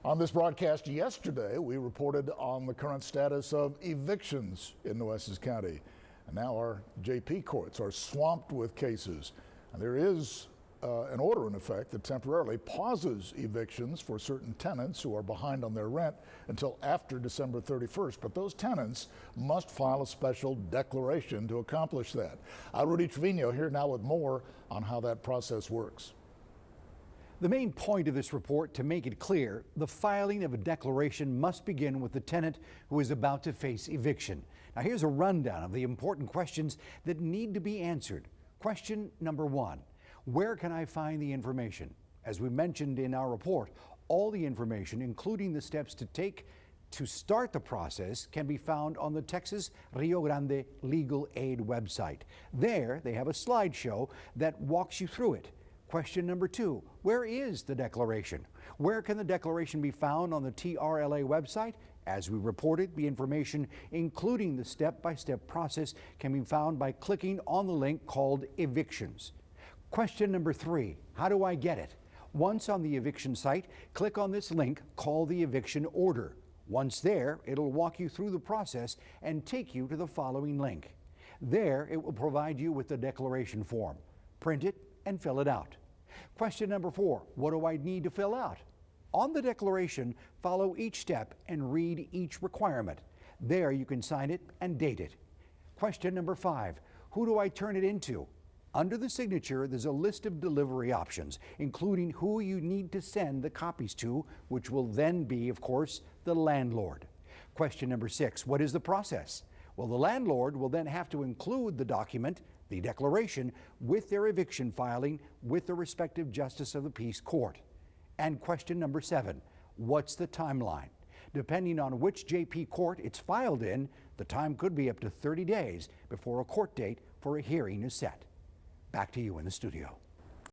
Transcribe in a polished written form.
On this broadcast yesterday, we reported on the current status of evictions in Nueces County. And now our JP courts are swamped with cases. And there is an order in effect that temporarily pauses evictions for certain tenants who are behind on their rent until after December 31st. But those tenants must file a special declaration to accomplish that. Rudy Trevino here now with more on how that process works. The main point of this report, to make it clear, the filing of a declaration must begin with the tenant who is about to face eviction. Now here's a rundown of the important questions that need to be answered. Question number one, where can I find the information? As we mentioned in our report, all the information, including the steps to take to start the process, can be found on the Texas Rio Grande Legal Aid website. There they have a slideshow that walks you through it. Question number two, where is the declaration? Where can the declaration be found on the TRLA website? As we reported, the information, including the step-by-step process, can be found by clicking on the link called Evictions. Question number three, how do I get it? Once on the eviction site, click on this link called the eviction order. Once there, it'll walk you through the process and take you to the following link. There, it will provide you with the declaration form. Print it and fill it out. Question number four, what do I need to fill out? On the declaration, follow each step and read each requirement. There you can sign it and date it. Question number five, who do I turn it into? Under the signature, there's a list of delivery options, including who you need to send the copies to, which will then be, of course, the landlord. Question number six, what is the process? Well, the landlord will then have to include the document, the declaration, with their eviction filing with the respective justice of the peace court. And question number seven, what's the timeline? Depending on which JP court it's filed in, the time could be up to 30 days before a court date for a hearing is set. Back to you in the studio.